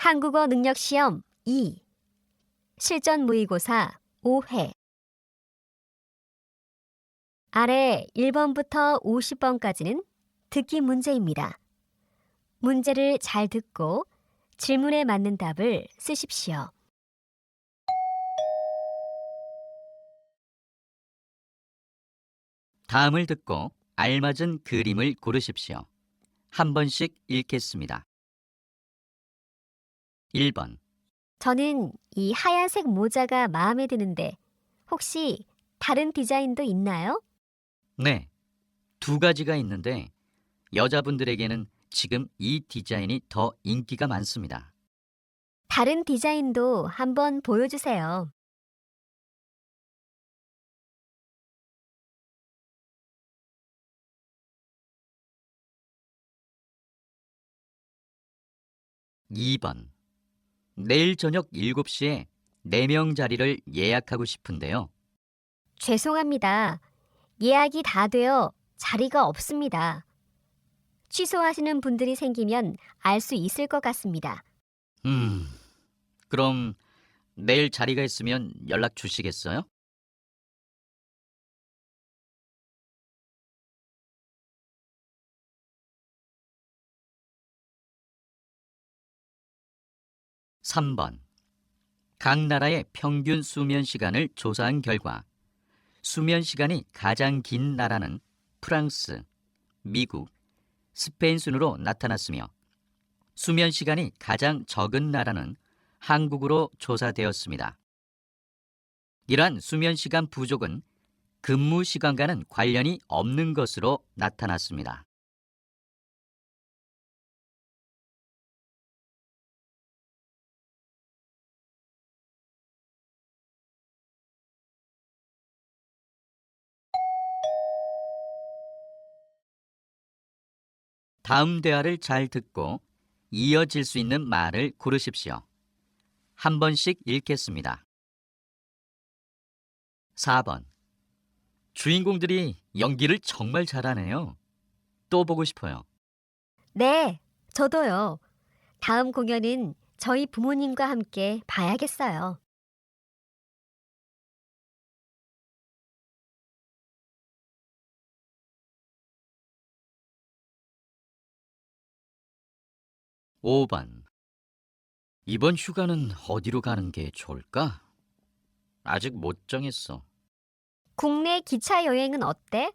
한국어 능력 시험 2. 실전 모의고사 5회. 아래 1번부터 50번까지는 듣기 문제입니다. 문제를 잘 듣고 질문에 맞는 답을 쓰십시오. 다음을 듣고 알맞은 그림을 고르십시오. 한 번씩 읽겠습니다. 1번, 저는 이 하얀색 모자가 마음에 드는데 혹시 다른 디자인도 있나요? 네, 두 가지가 있는데 여자분들에게는 지금 이 디자인이 더 인기가 많습니다. 다른 디자인도 한번 보여주세요. 2번, 내일 저녁 7시에 4명 자리를 예약하고 싶은데요. 죄송합니다. 예약이 다 되어 자리가 없습니다. 취소하시는 분들이 생기면 알 수 있을 것 같습니다. 그럼 내일 자리가 있으면 연락 주시겠어요? 3번, 각 나라의 평균 수면 시간을 조사한 결과 수면 시간이 가장 긴 나라는 프랑스, 미국, 스페인 순으로 나타났으며 수면 시간이 가장 적은 나라는 한국으로 조사되었습니다. 이러한 수면 시간 부족은 근무 시간과는 관련이 없는 것으로 나타났습니다. 다음 대화를 잘 듣고 이어질 수 있는 말을 고르십시오. 한 번씩 읽겠습니다. 4번. 주인공들이 연기를 정말 잘하네요. 또 보고 싶어요. 네, 저도요. 다음 공연은 저희 부모님과 함께 봐야겠어요. 5번. 이번 휴가는 어디로 가는 게 좋을까? 아직 못 정했어. 국내 기차 여행은 어때?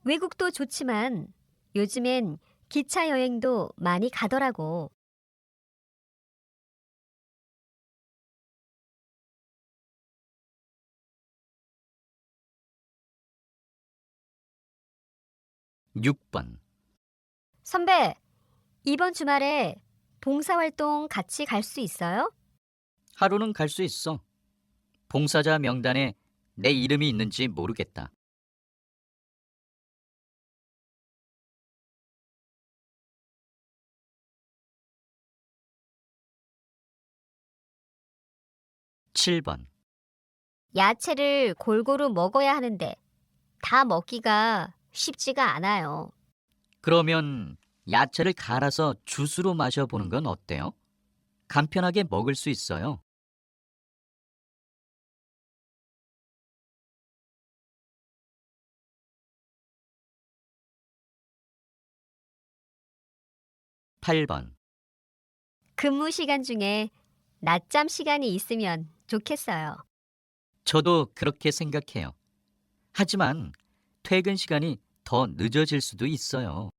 외국도 좋지만 요즘엔 기차 여행도 많이 가더라고. 6번. 선배, 이번 주말에 봉사활동 같이 갈 수 있어요? 하루는 갈 수 있어. 봉사자 명단에 내 이름이 있는지 모르겠다. 7번. 야채를 골고루 먹어야 하는데 다 먹기가 쉽지가 않아요. 그러면 야채를 갈아서 주스로 마셔보는 건 어때요? 간편하게 먹을 수 있어요. 8번. 근무 시간 중에 낮잠 시간이 있으면 좋겠어요. 저도 그렇게 생각해요. 하지만 퇴근 시간이 더 늦어질 수도 있어요.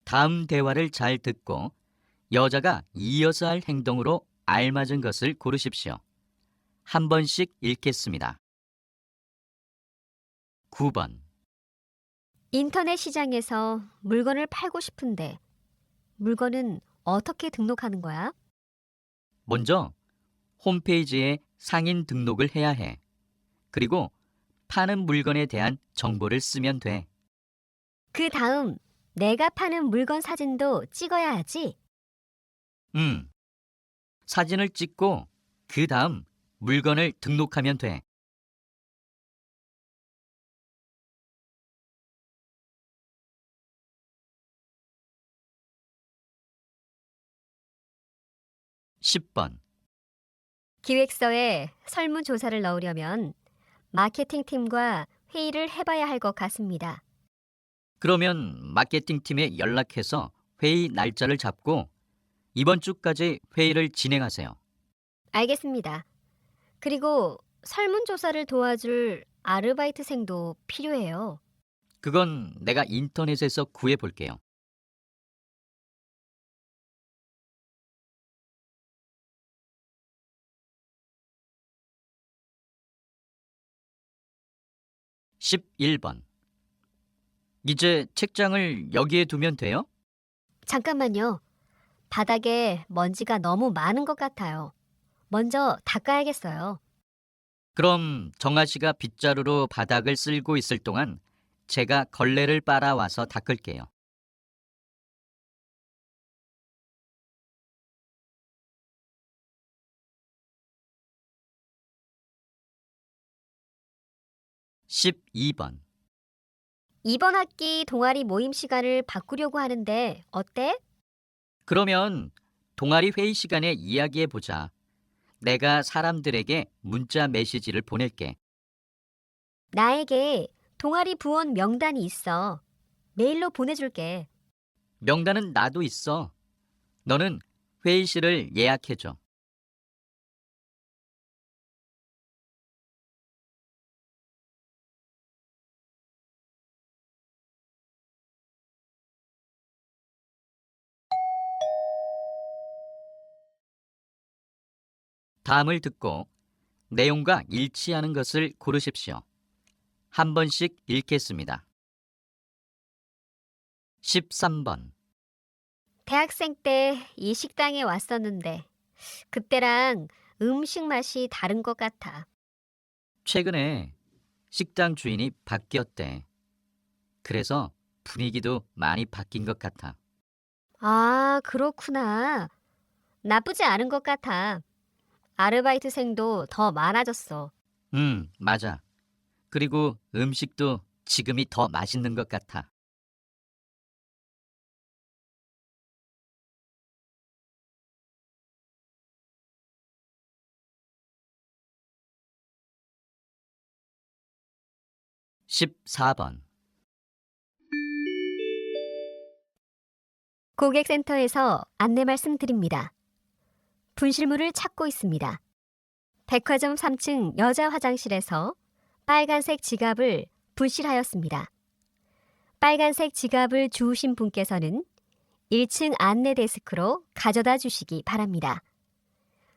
'다음 대화를 잘 듣고 여자가 이어서 할 행동으로 알맞은 것을 고르십시오. 한 번씩 읽겠습니다. 9번. 인터넷 시장에서 물건을 팔고 싶은데 물건은 어떻게 등록하는 거야? 먼저 홈페이지에 상인 등록을 해야 해. 그리고 파는 물건에 대한 정보를 쓰면 돼. 그 다음 내가 파는 물건 사진도 찍어야 하지? 음, 사진을 찍고 그 다음 물건을 등록하면 돼. 10번. 기획서에 설문조사를 넣으려면 마케팅팀과 회의를 해봐야 할 것 같습니다. 그러면 마케팅팀에 연락해서 회의 날짜를 잡고 이번 주까지 회의를 진행하세요. 알겠습니다. 그리고 설문조사를 도와줄 아르바이트생도 필요해요. 그건 내가 인터넷에서 구해 볼게요. 11번. 이제 책장을 여기에 두면 돼요? 잠깐만요. 바닥에 먼지가 너무 많은 것 같아요. 먼저 닦아야겠어요. 그럼 정아 씨가 빗자루로 바닥을 쓸고 있을 동안 제가 걸레를 빨아와서 닦을게요. 12번. 이번 학기 동아리 모임 시간을 바꾸려고 하는데 어때? 그러면 동아리 회의 시간에 이야기해 보자. 내가 사람들에게 문자 메시지를 보낼게. 나에게 동아리 부원 명단이 있어. 메일로 보내줄게. 명단은 나도 있어. 너는 회의실을 예약해줘. '다음을 듣고 내용과 일치하는 것을 고르십시오. 한 번씩 읽겠습니다. 13번. 대학생 때 이 식당에 왔었는데 그때랑 음식 맛이 다른 것 같아. 최근에 식당 주인이 바뀌었대. 그래서 분위기도 많이 바뀐 것 같아. 아, 그렇구나. 나쁘지 않은 것 같아. 아르바이트생도 더 많아졌어. 맞아. 그리고 음식도 지금이 더 맛있는 것 같아. 14번. 고객센터에서 안내 말씀드립니다. 분실물을 찾고 있습니다. 백화점 3층 여자 화장실에서 빨간색 지갑을 분실하였습니다. 빨간색 지갑을 주우신 분께서는 1층 안내 데스크로 가져다 주시기 바랍니다.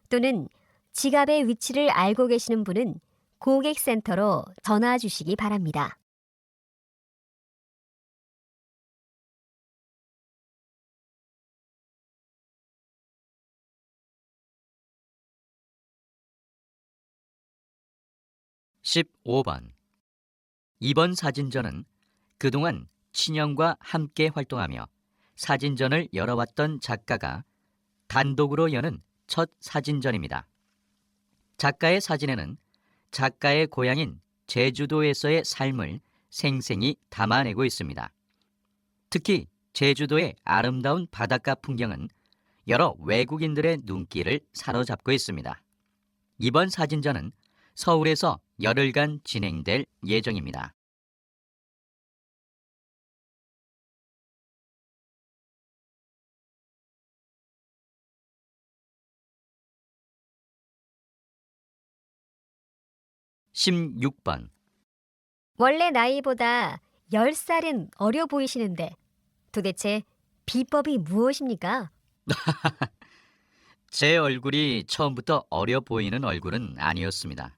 또는 지갑의 위치를 알고 계시는 분은 고객센터로 전화 주시기 바랍니다. 15번. 이번 사진전은 그동안 친형과 함께 활동하며 사진전을 열어왔던 작가가 단독으로 여는 첫 사진전입니다. 작가의 사진에는 작가의 고향인 제주도에서의 삶을 생생히 담아내고 있습니다. 특히 제주도의 아름다운 바닷가 풍경은 여러 외국인들의 눈길을 사로잡고 있습니다. 이번 사진전은 서울에서 열흘간 진행될 예정입니다. 16번. 원래 나이보다 10살은 어려 보이시는데 도대체 비법이 무엇입니까? 제 얼굴이 처음부터 어려 보이는 얼굴은 아니었습니다.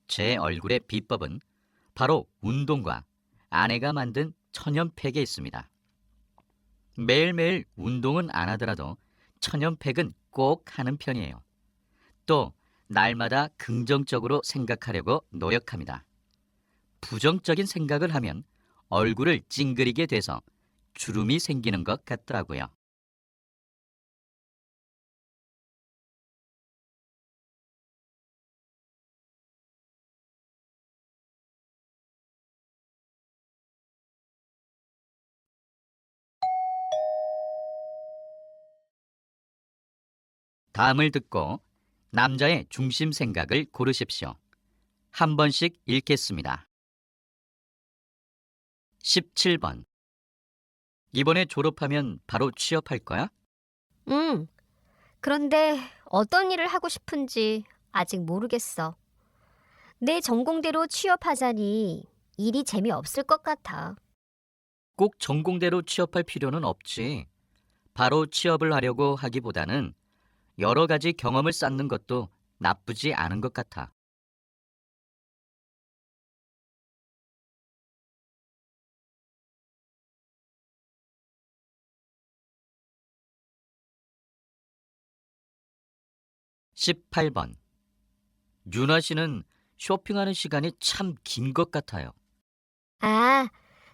제 얼굴의 비법은 바로 운동과 아내가 만든 천연팩에 있습니다. 매일매일 운동은 안 하더라도 천연팩은 꼭 하는 편이에요. 또 날마다 긍정적으로 생각하려고 노력합니다. 부정적인 생각을 하면 얼굴을 찡그리게 돼서 주름이 생기는 것 같더라고요. 다음을 듣고 남자의 중심 생각을 고르십시오. 한 번씩 읽겠습니다. 17번. 이번에 졸업하면 바로 취업할 거야? 응. 그런데 어떤 일을 하고 싶은지 아직 모르겠어. 내 전공대로 취업하자니 일이 재미없을 것 같아. 꼭 전공대로 취업할 필요는 없지. 바로 취업을 하려고 하기보다는 여러 가지 경험을 쌓는 것도 나쁘지 않은 것 같아. 18번. 윤아 씨는 쇼핑하는 시간이 참 긴 것 같아요. 아,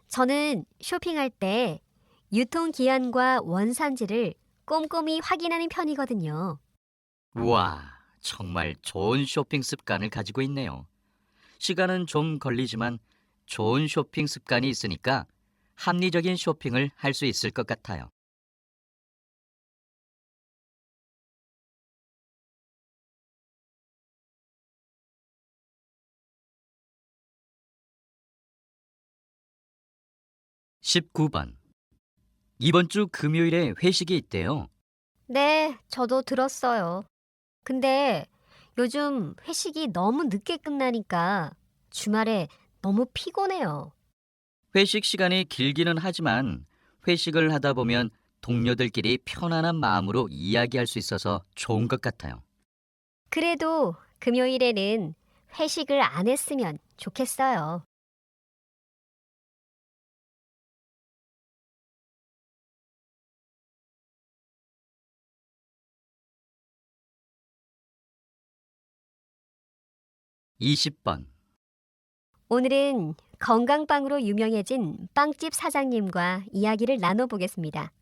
저는 쇼핑할 때 유통기한과 원산지를 꼼꼼히 확인하는 편이거든요. 우와, 정말 좋은 쇼핑 습관을 가지고 있네요. 시간은 좀 걸리지만 좋은 쇼핑 습관이 있으니까 합리적인 쇼핑을 할 수 있을 것 같아요. 19번. 이번 주 금요일에 회식이 있대요. 네, 저도 들었어요. 근데 요즘 회식이 너무 늦게 끝나니까 주말에 너무 피곤해요. 회식 시간이 길기는 하지만 회식을 하다 보면 동료들끼리 편안한 마음으로 이야기할 수 있어서 좋은 것 같아요. 그래도 금요일에는 회식을 안 했으면 좋겠어요. 20번. 오늘은 건강빵으로 유명해진 빵집 사장님과 이야기를 나눠보겠습니다.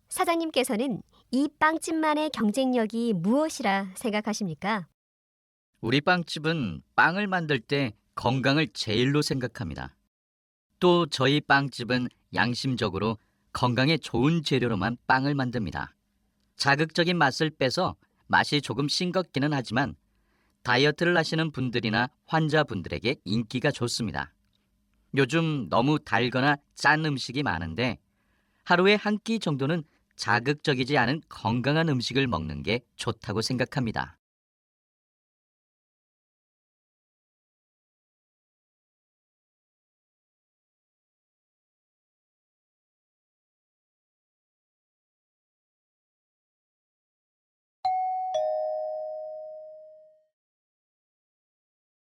사장님께서는 이 빵집만의 경쟁력이 무엇이라 생각하십니까? 우리 빵집은 빵을 만들 때 건강을 제일로 생각합니다. 또 저희 빵집은 양심적으로 건강에 좋은 재료로만 빵을 만듭니다. 자극적인 맛을 빼서 맛이 조금 싱겁기는 하지만 다이어트를 하시는 분들이나 환자분들에게 인기가 좋습니다. 요즘 너무 달거나 짠 음식이 많은데 하루에 한 끼 정도는 자극적이지 않은 건강한 음식을 먹는 게 좋다고 생각합니다.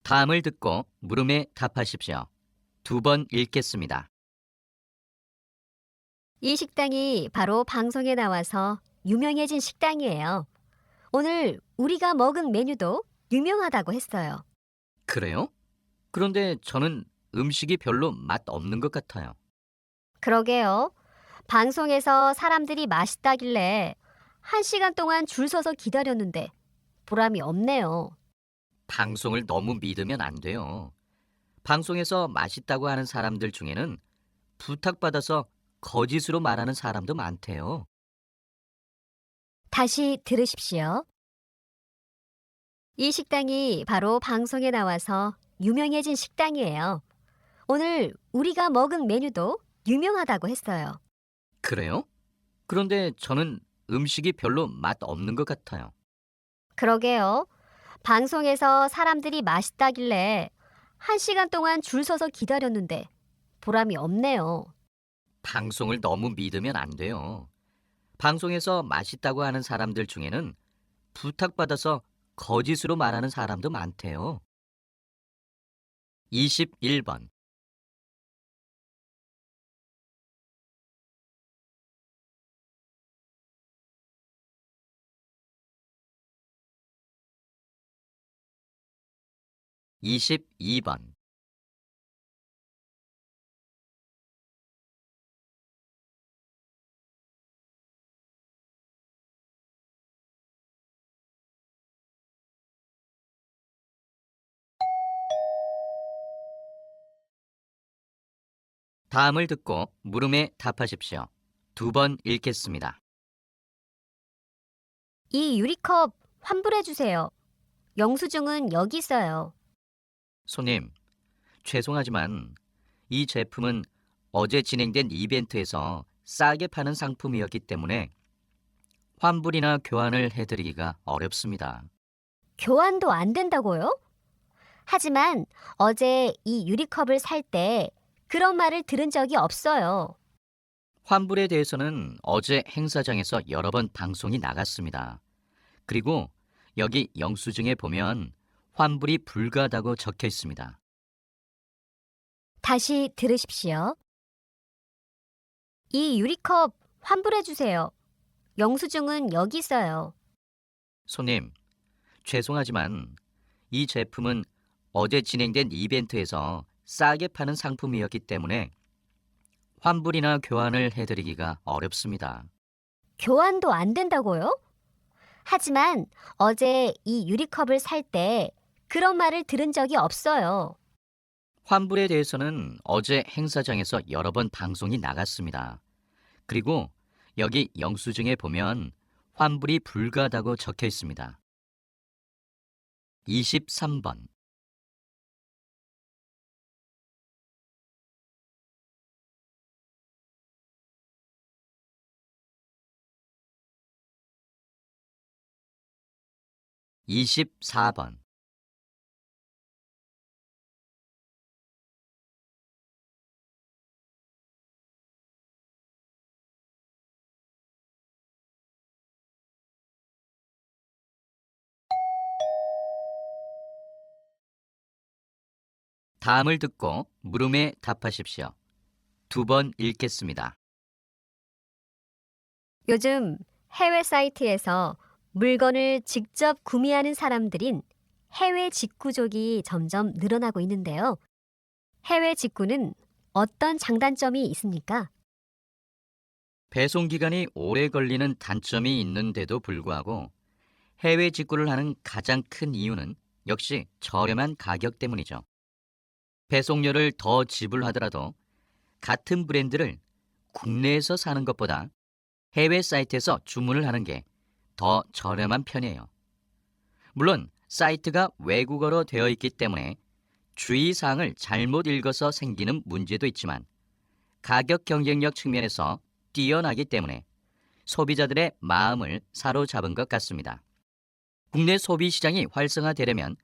다음을 듣고 물음에 답하십시오. 두 번 읽겠습니다. 이 식당이 바로 방송에 나와서 유명해진 식당이에요. 오늘 우리가 먹은 메뉴도 유명하다고 했어요. 그래요? 그런데 저는 음식이 별로 맛 없는 것 같아요. 그러게요. 방송에서 사람들이 맛있다길래 1시간 동안 줄 서서 기다렸는데 보람이 없네요. 방송을 너무 믿으면 안 돼요. 방송에서 맛있다고 하는 사람들 중에는 부탁받아서 거짓으로 말하는 사람도 많대요. 다시 들으십시오. 이 식당이 바로 방송에 나와서 유명해진 식당이에요. 오늘 우리가 먹은 메뉴도 유명하다고 했어요. 그래요? 그런데 저는 음식이 별로 맛 없는 것 같아요. 그러게요. 방송에서 사람들이 맛있다길래 1시간 동안 줄 서서 기다렸는데 보람이 없네요. 방송을 너무 믿으면 안 돼요. 방송에서 맛있다고 하는 사람들 중에는 부탁받아서 거짓으로 말하는 사람도 많대요. 21번. 22번. 다음을 듣고 물음에 답하십시오. 두 번 읽겠습니다. 이 유리컵 환불해 주세요. 영수증은 여기 있어요. 손님, 죄송하지만 이 제품은 어제 진행된 이벤트에서 싸게 파는 상품이었기 때문에 환불이나 교환을 해드리기가 어렵습니다. 교환도 안 된다고요? 하지만 어제 이 유리컵을 살 때 그런 말을 들은 적이 없어요. 환불에 대해서는 어제 행사장에서 여러 번 방송이 나갔습니다. 그리고 여기 영수증에 보면 환불이 불가하다고 적혀 있습니다. 다시 들으십시오. 이 유리컵 환불해 주세요. 영수증은 여기 있어요. 손님, 죄송하지만 이 제품은 어제 진행된 이벤트에서 싸게 파는 상품이었기 때문에 환불이나 교환을 해드리기가 어렵습니다. 교환도 안 된다고요? 하지만 어제 이 유리컵을 살 때 그런 말을 들은 적이 없어요. 환불에 대해서는 어제 행사장에서 여러 번 방송이 나갔습니다. 그리고 여기 영수증에 보면 환불이 불가하다고 적혀 있습니다. 23번. 이십사 번. 다음을 듣고 물음에 답하십시오. 두 번 읽겠습니다. 요즘 해외 사이트에서 물건을 직접 구매하는 사람들인 해외 직구족이 점점 늘어나고 있는데요. 해외 직구는 어떤 장단점이 있습니까? 배송 기간이 오래 걸리는 단점이 있는데도 불구하고 해외 직구를 하는 가장 큰 이유는 역시 저렴한 가격 때문이죠. 배송료를 더 지불하더라도 같은 브랜드를 국내에서 사는 것보다 해외 사이트에서 주문을 하는 게 더 저렴한 편이에요. 물론 사이트가 외국어로 되어 있기 때문에 주의사항을 잘못 읽어서 생기는 문제도 있지만 가격 경쟁력 측면에서 뛰어나기 때문에 소비자들의 마음을 사로잡은 것 같습니다. 국내 소비 시장이 활성화되려면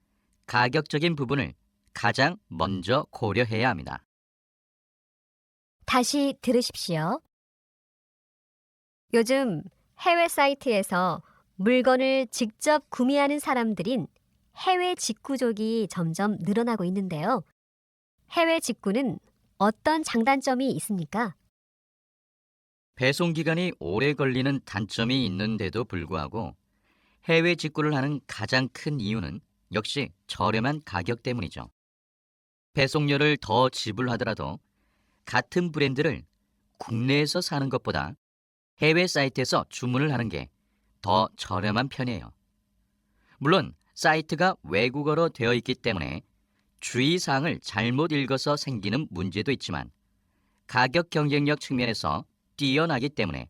가격적인 부분을 가장 먼저 고려해야 합니다. 다시 들으십시오. 요즘 해외 사이트에서 물건을 직접 구매하는 사람들인 해외 직구족이 점점 늘어나고 있는데요. 해외 직구는 어떤 장단점이 있습니까? 배송 기간이 오래 걸리는 단점이 있는데도 불구하고 해외 직구를 하는 가장 큰 이유는 역시 저렴한 가격 때문이죠. 배송료를 더 지불하더라도 같은 브랜드를 국내에서 사는 것보다 해외 사이트에서 주문을 하는 게 더 저렴한 편이에요. 물론 사이트가 외국어로 되어 있기 때문에 주의사항을 잘못 읽어서 생기는 문제도 있지만 가격 경쟁력 측면에서 뛰어나기 때문에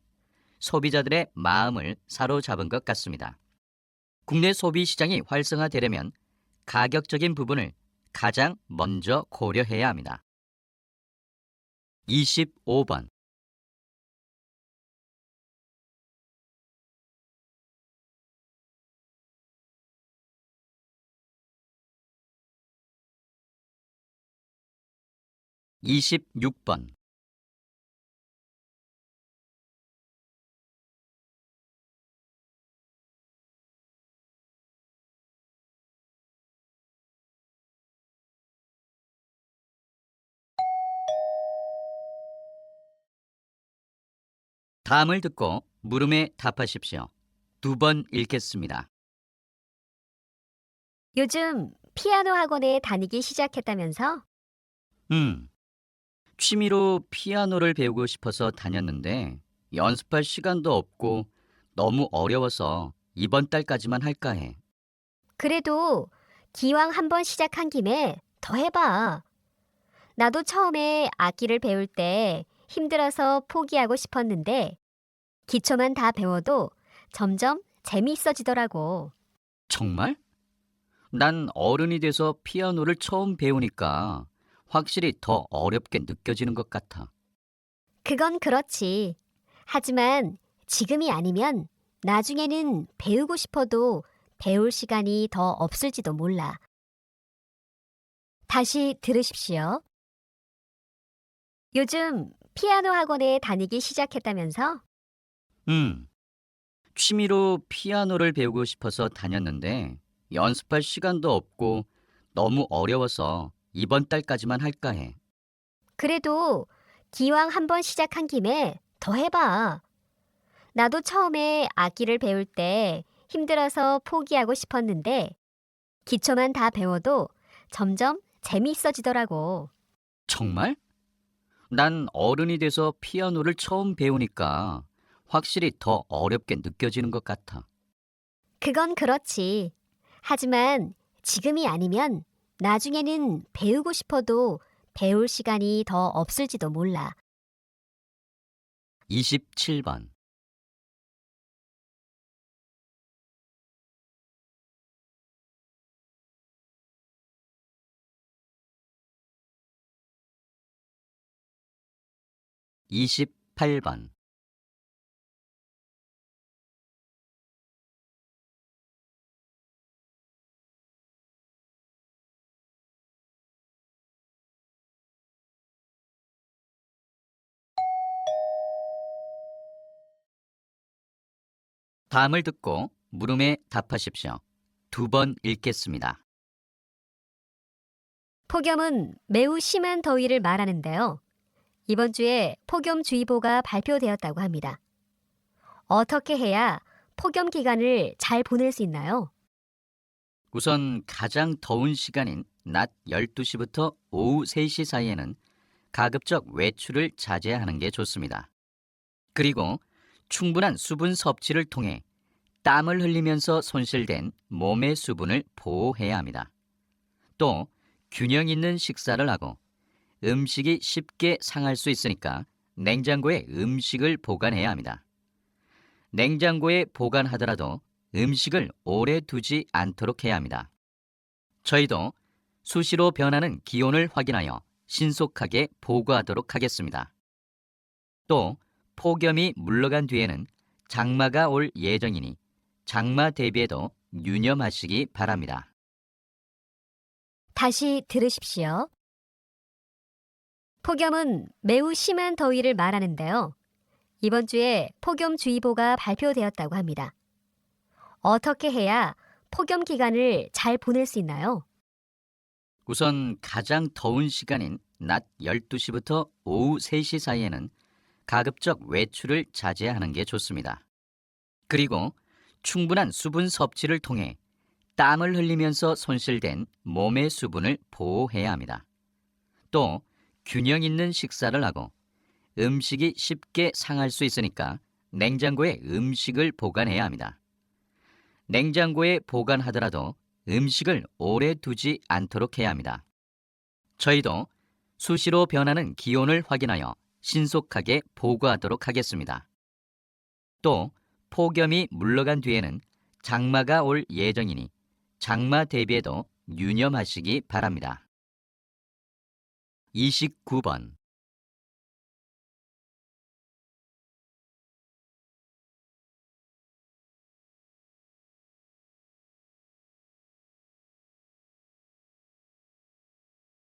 소비자들의 마음을 사로잡은 것 같습니다. 국내 소비 시장이 활성화되려면 가격적인 부분을 가장 먼저 고려해야 합니다. 25번. 이십육 번. 다음을 듣고 물음에 답하십시오. 두 번 읽겠습니다. 요즘 피아노 학원에 다니기 시작했다면서? 취미로 피아노를 배우고 싶어서 다녔는데 연습할 시간도 없고 너무 어려워서 이번 달까지만 할까 해. 그래도 기왕 한번 시작한 김에 더 해봐. 나도 처음에 악기를 배울 때 힘들어서 포기하고 싶었는데 기초만 다 배워도 점점 재미있어지더라고. 정말? 난 어른이 돼서 피아노를 처음 배우니까 확실히 더 어렵게 느껴지는 것 같아. 그건 그렇지. 하지만 지금이 아니면 나중에는 배우고 싶어도 배울 시간이 더 없을지도 몰라. 다시 들으십시오. 요즘 피아노 학원에 다니기 시작했다면서? 음, 취미로 피아노를 배우고 싶어서 다녔는데 연습할 시간도 없고 너무 어려워서 이번 달까지만 할까 해. 그래도 기왕 한번 시작한 김에 더 해봐. 나도 처음에 악기를 배울 때 힘들어서 포기하고 싶었는데 기초만 다 배워도 점점 재미있어지더라고. 정말? 난 어른이 돼서 피아노를 처음 배우니까 확실히 더 어렵게 느껴지는 것 같아. 그건 그렇지. 하지만 지금이 아니면 나중에는 배우고 싶어도 배울 시간이 더 없을지도 몰라. 27번. 28번. 다음을 듣고 물음에 답하십시오. 두 번 읽겠습니다. 폭염은 매우 심한 더위를 말하는데요. 이번 주에 폭염주의보가 발표되었다고 합니다. 어떻게 해야 폭염 기간을 잘 보낼 수 있나요? 우선 가장 더운 시간인 낮 12시부터 오후 3시 사이에는 가급적 외출을 자제하는 게 좋습니다. 그리고 충분한 수분 섭취를 통해 땀을 흘리면서 손실된 몸의 수분을 보호해야 합니다. 또 균형 있는 식사를 하고 음식이 쉽게 상할 수 있으니까 냉장고에 음식을 보관해야 합니다. 냉장고에 보관하더라도 음식을 오래 두지 않도록 해야 합니다. 저희도 수시로 변하는 기온을 확인하여 신속하게 보고하도록 하겠습니다. 또 폭염이 물러간 뒤에는 장마가 올 예정이니 장마 대비에도 유념하시기 바랍니다. 다시 들으십시오. 폭염은 매우 심한 더위를 말하는데요. 이번 주에 폭염주의보가 발표되었다고 합니다. 어떻게 해야 폭염 기간을 잘 보낼 수 있나요? 우선 가장 더운 시간인 낮 12시부터 오후 3시 사이에는 가급적 외출을 자제하는 게 좋습니다. 그리고 충분한 수분 섭취를 통해 땀을 흘리면서 손실된 몸의 수분을 보호해야 합니다. 또 균형 있는 식사를 하고 음식이 쉽게 상할 수 있으니까 냉장고에 음식을 보관해야 합니다. 냉장고에 보관하더라도 음식을 오래 두지 않도록 해야 합니다. 저희도 수시로 변하는 기온을 확인하여 신속하게 보고하도록 하겠습니다. 또 폭염이 물러간 뒤에는 장마가 올 예정이니 장마 대비에도 유념하시기 바랍니다. 29번.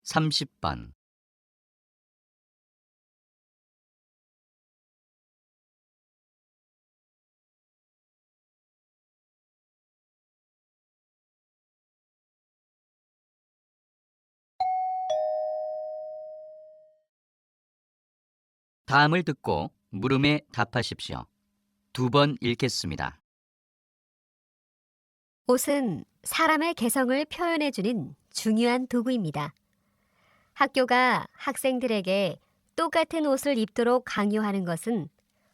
30번. 다음을 듣고 물음에 답하십시오. 두 번 읽겠습니다. 옷은 사람의 개성을 표현해주는 중요한 도구입니다. 학교가 학생들에게 똑같은 옷을 입도록 강요하는 것은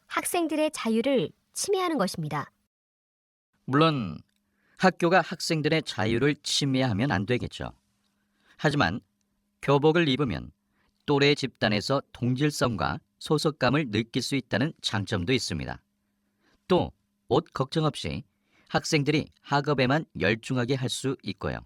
학생들의 자유를 침해하는 것입니다. 물론 학교가 학생들의 자유를 침해하면 안 되겠죠. 하지만 교복을 입으면 또래 집단에서 동질성과 소속감을 느낄 수 있다는 장점도 있습니다. 또 옷 걱정 없이 학생들이 학업에만 열중하게 할 수 있고요.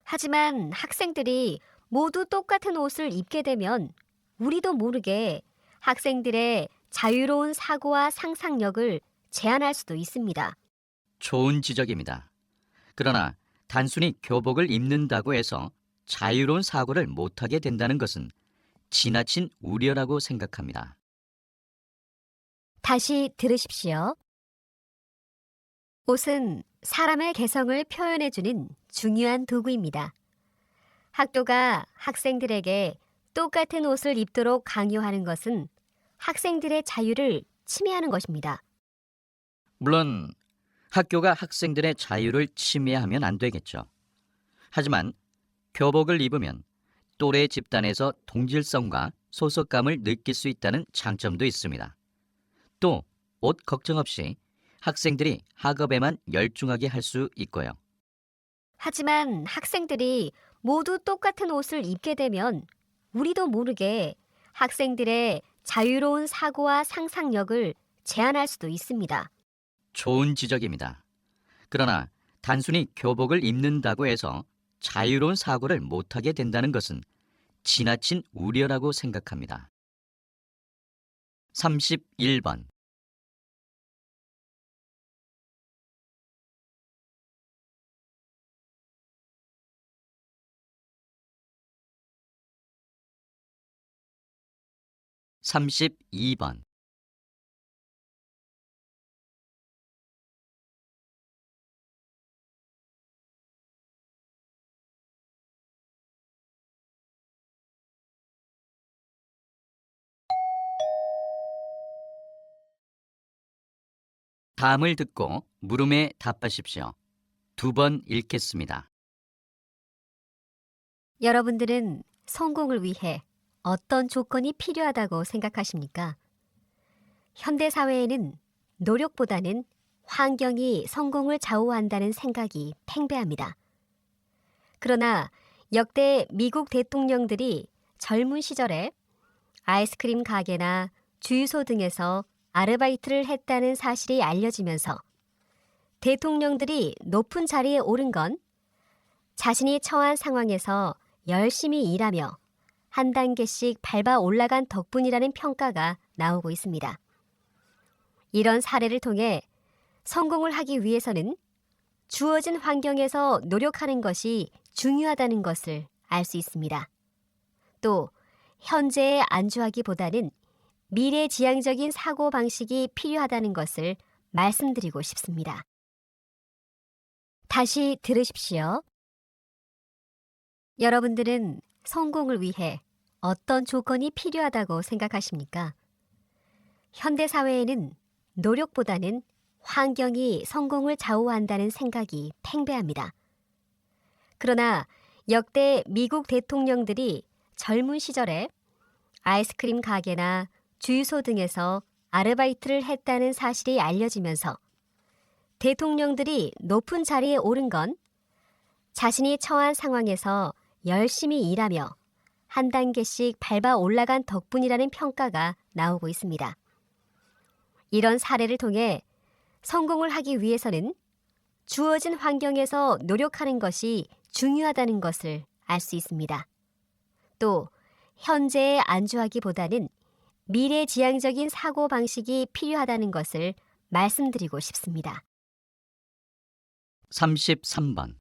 하지만 학생들이 모두 똑같은 옷을 입게 되면 우리도 모르게 학생들의 자유로운 사고와 상상력을 제한할 수도 있습니다. 좋은 지적입니다. 그러나 단순히 교복을 입는다고 해서 자유로운 사고를 못하게 된다는 것은 지나친 우려라고 생각합니다. 다시 들으십시오. 옷은 사람의 개성을 표현해주는 중요한 도구입니다. 학교가 학생들에게 똑같은 옷을 입도록 강요하는 것은 학생들의 자유를 침해하는 것입니다. 물론 학교가 학생들의 자유를 침해하면 안 되겠죠. 하지만 교복을 입으면 또래 집단에서 동질성과 소속감을 느낄 수 있다는 장점도 있습니다. 또 옷 걱정 없이 학생들이 학업에만 열중하게 할 수 있고요. 하지만 학생들이 모두 똑같은 옷을 입게 되면 우리도 모르게 학생들의 자유로운 사고와 상상력을 제한할 수도 있습니다. 좋은 지적입니다. 그러나 단순히 교복을 입는다고 해서 자유로운 사고를 못하게 된다는 것은 지나친 우려라고 생각합니다. 31번. 삼십이 번. 다음을 듣고 물음에 답하십시오. 2번 읽겠습니다. 여러분들은 성공을 위해 어떤 조건이 필요하다고 생각하십니까? 현대 사회에는 노력보다는 환경이 성공을 좌우한다는 생각이 팽배합니다. 그러나 역대 미국 대통령들이 젊은 시절에 아이스크림 가게나 주유소 등에서 아르바이트를 했다는 사실이 알려지면서 대통령들이 높은 자리에 오른 건 자신이 처한 상황에서 열심히 일하며 한 단계씩 밟아 올라간 덕분이라는 평가가 나오고 있습니다. 이런 사례를 통해 성공을 하기 위해서는 주어진 환경에서 노력하는 것이 중요하다는 것을 알 수 있습니다. 또 현재에 안주하기보다는 미래지향적인 사고방식이 필요하다는 것을 말씀드리고 싶습니다. 다시 들으십시오. 여러분들은 성공을 위해 어떤 조건이 필요하다고 생각하십니까? 현대 사회에는 노력보다는 환경이 성공을 좌우한다는 생각이 팽배합니다. 그러나 역대 미국 대통령들이 젊은 시절에 아이스크림 가게나 주유소 등에서 아르바이트를 했다는 사실이 알려지면서 대통령들이 높은 자리에 오른 건 자신이 처한 상황에서 열심히 일하며 한 단계씩 밟아 올라간 덕분이라는 평가가 나오고 있습니다. 이런 사례를 통해 성공을 하기 위해서는 주어진 환경에서 노력하는 것이 중요하다는 것을 알 수 있습니다. 또 현재에 안주하기보다는 미래지향적인 사고방식이 필요하다는 것을 말씀드리고 싶습니다. 33번.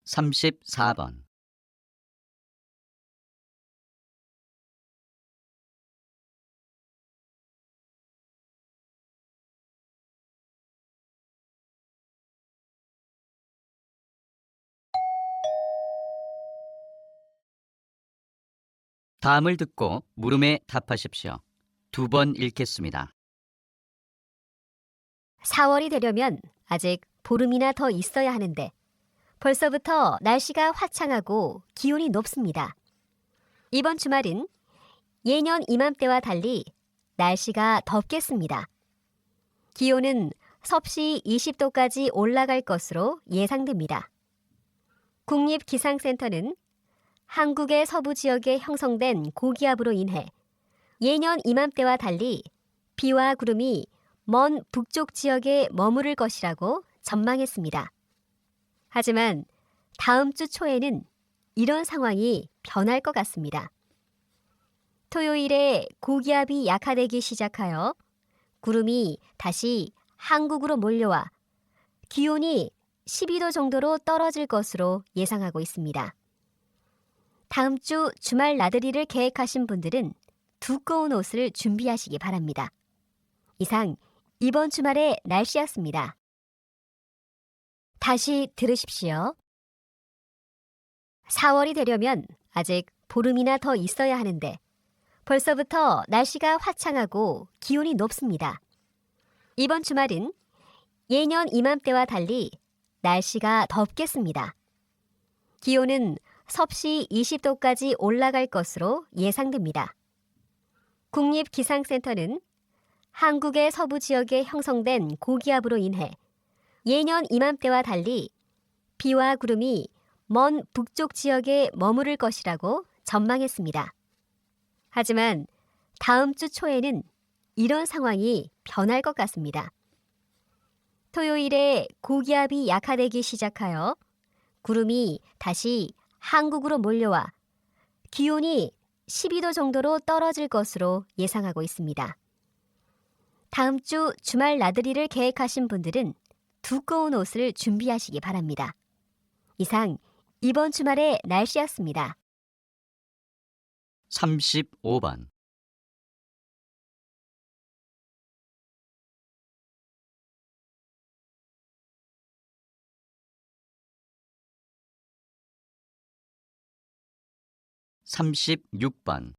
삼십사 번. 다음을 듣고 물음에 답하십시오. 2번 읽겠습니다. 4월이 되려면 아직 보름이나 더 있어야 하는데 벌써부터 날씨가 화창하고 기온이 높습니다. 이번 주말은 예년 이맘때와 달리 날씨가 덥겠습니다. 기온은 섭씨 20도까지 올라갈 것으로 예상됩니다. 국립기상센터는 한국의 서부 지역에 형성된 고기압으로 인해 예년 이맘때와 달리 비와 구름이 먼 북쪽 지역에 머무를 것이라고 전망했습니다. 하지만 다음 주 초에는 이런 상황이 변할 것 같습니다. 토요일에 고기압이 약화되기 시작하여 구름이 다시 한국으로 몰려와 기온이 12도 정도로 떨어질 것으로 예상하고 있습니다. 다음 주 주말 나들이를 계획하신 분들은 두꺼운 옷을 준비하시기 바랍니다. 이상 이번 주말의 날씨였습니다. 다시 들으십시오. 4월이 되려면 아직 보름이나 더 있어야 하는데 벌써부터 날씨가 화창하고 기온이 높습니다. 이번 주말은 예년 이맘때와 달리 날씨가 덥겠습니다. 기온은 섭씨 20도까지 올라갈 것으로 예상됩니다. 국립기상센터는 한국의 서부 지역에 형성된 고기압으로 인해 예년 이맘때와 달리 비와 구름이 먼 북쪽 지역에 머무를 것이라고 전망했습니다. 하지만 다음 주 초에는 이런 상황이 변할 것 같습니다. 토요일에 고기압이 약화되기 시작하여 구름이 다시 한국으로 몰려와 기온이 12도 정도로 떨어질 것으로 예상하고 있습니다. 다음 주 주말 나들이를 계획하신 분들은 두꺼운 옷을 준비하시기 바랍니다. 이상 이번 주말의 날씨였습니다. 35번. 삼십육 번.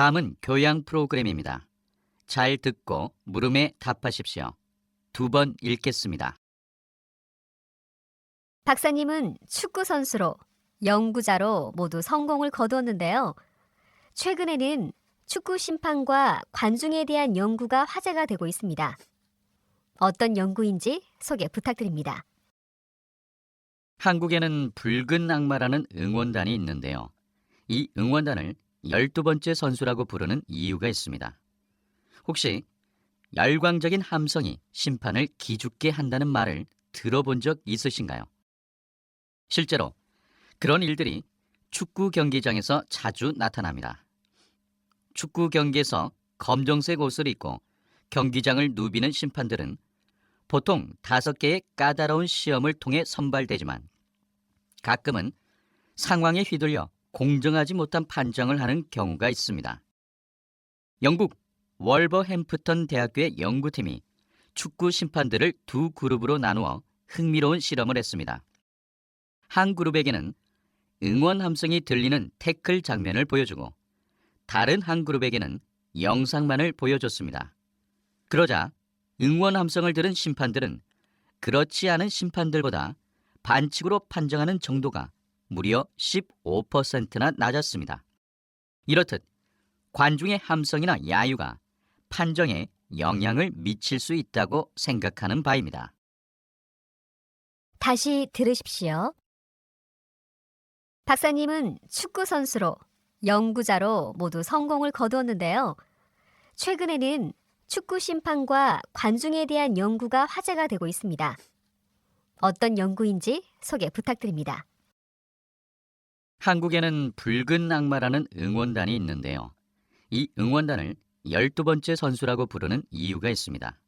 다음은 교양 프로그램입니다. 잘 듣고 물음에 답하십시오. 2번 읽겠습니다. 박사님은 축구 선수로, 연구자로 모두 성공을 거두었는데요. 최근에는 축구 심판과 관중에 대한 연구가 화제가 되고 있습니다. 어떤 연구인지 소개 부탁드립니다. 한국에는 붉은 악마라는 응원단이 있는데요. 이 응원단을 12번째 선수라고 부르는 이유가 있습니다. 혹시 열광적인 함성이 심판을 기죽게 한다는 말을 들어본 적 있으신가요? 실제로 그런 일들이 축구 경기장에서 자주 나타납니다. 축구 경기에서 검정색 옷을 입고 경기장을 누비는 심판들은 보통 5개의 까다로운 시험을 통해 선발되지만 가끔은 상황에 휘둘려 공정하지 못한 판정을 하는 경우가 있습니다. 영국 월버햄프턴 대학교의 연구팀이 축구 심판들을 두 그룹으로 나누어 흥미로운 실험을 했습니다. 한 그룹에게는 응원 함성이 들리는 태클 장면을 보여주고 다른 한 그룹에게는 영상만을 보여줬습니다. 그러자 응원 함성을 들은 심판들은 그렇지 않은 심판들보다 반칙으로 판정하는 정도가 무려 15%나 낮았습니다. 이렇듯 관중의 함성이나 야유가 판정에 영향을 미칠 수 있다고 생각하는 바입니다. 다시 들으십시오. 박사님은 축구 선수로, 연구자로 모두 성공을 거두었는데요. 최근에는 축구 심판과 관중에 대한 연구가 화제가 되고 있습니다. 어떤 연구인지 소개 부탁드립니다. 한국에는 붉은 악마라는 응원단이 있는데요. 이 응원단을 12번째 선수라고 부르는 이유가 있습니다.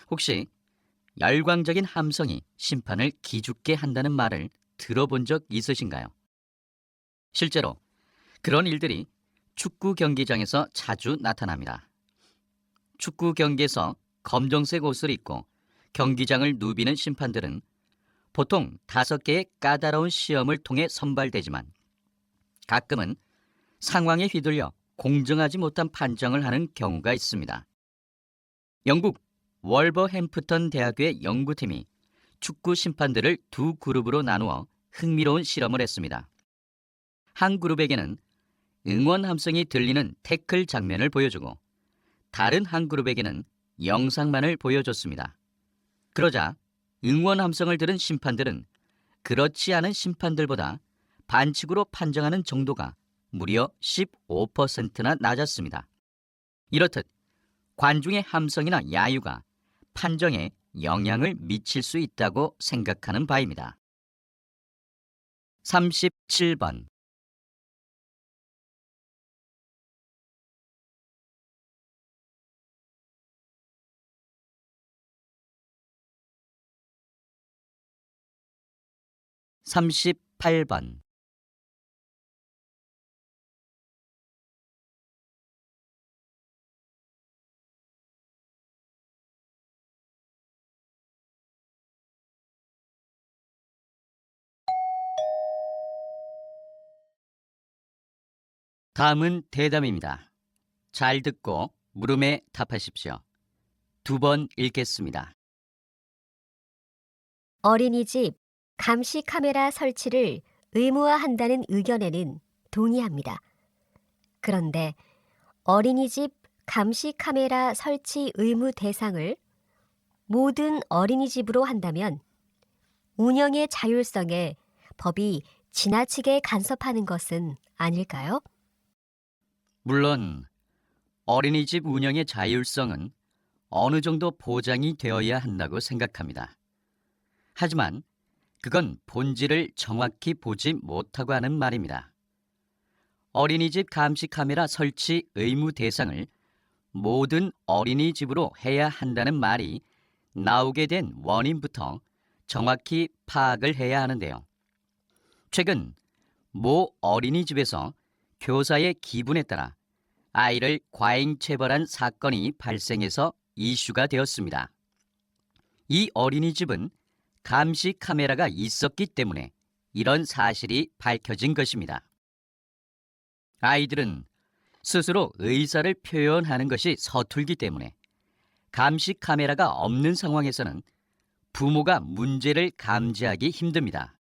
혹시 열광적인 함성이 심판을 기죽게 한다는 말을 들어본 적 있으신가요? 실제로 그런 일들이 축구 경기장에서 자주 나타납니다. 축구 경기에서 검정색 옷을 입고 경기장을 누비는 심판들은 보통 5개의 까다로운 시험을 통해 선발되지만 가끔은 상황에 휘둘려 공정하지 못한 판정을 하는 경우가 있습니다. 영국 월버햄프턴 대학교의 연구팀이 축구 심판들을 두 그룹으로 나누어 흥미로운 실험을 했습니다. 한 그룹에게는 응원 함성이 들리는 태클 장면을 보여주고 다른 한 그룹에게는 영상만을 보여줬습니다. 그러자 응원 함성을 들은 심판들은 그렇지 않은 심판들보다 반칙으로 판정하는 정도가 무려 15%나 낮았습니다. 이렇듯 관중의 함성이나 야유가 판정에 영향을 미칠 수 있다고 생각하는 바입니다. 37번. 38번. 다음은 대담입니다. 잘 듣고 물음에 답하십시오. 두 번 읽겠습니다. 어린이집 감시 카메라 설치를 의무화한다는 의견에는 동의합니다. 그런데 어린이집 감시 카메라 설치 의무 대상을 모든 어린이집으로 한다면 운영의 자율성에 법이 지나치게 간섭하는 것은 아닐까요? 물론 어린이집 운영의 자율성은 어느 정도 보장이 되어야 한다고 생각합니다. 하지만 그건 본질을 정확히 보지 못하고 하는 말입니다. 어린이집 감시 카메라 설치 의무 대상을 모든 어린이집으로 해야 한다는 말이 나오게 된 원인부터 정확히 파악을 해야 하는데요. 최근 모 어린이집에서 교사의 기분에 따라 아이를 과잉 체벌한 사건이 발생해서 이슈가 되었습니다. 이 어린이집은 감시 카메라가 있었기 때문에 이런 사실이 밝혀진 것입니다. 아이들은 스스로 의사를 표현하는 것이 서툴기 때문에 감시 카메라가 없는 상황에서는 부모가 문제를 감지하기 힘듭니다.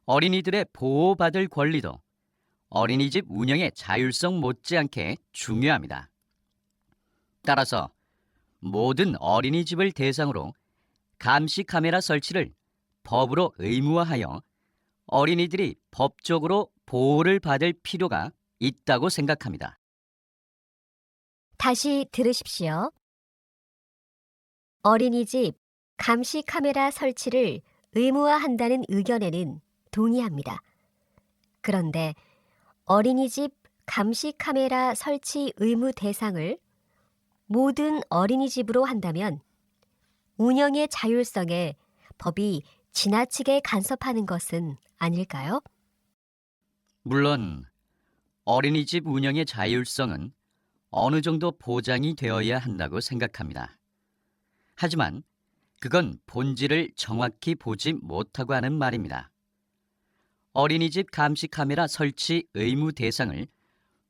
어린이들의 보호받을 권리도 어린이집 운영의 자율성 못지않게 중요합니다. 따라서 모든 어린이집을 대상으로 감시 카메라 설치를 법으로 의무화하여 어린이들이 법적으로 보호를 받을 필요가 있다고 생각합니다. 다시 들으십시오. 어린이집 감시 카메라 설치를 의무화한다는 의견에는 동의합니다. 그런데 어린이집 감시 카메라 설치 의무 대상을 모든 어린이집으로 한다면 운영의 자율성에 법이 지나치게 간섭하는 것은 아닐까요? 물론 어린이집 운영의 자율성은 어느 정도 보장이 되어야 한다고 생각합니다. 하지만 그건 본질을 정확히 보지 못하고 하는 말입니다. 어린이집 감시 카메라 설치 의무 대상을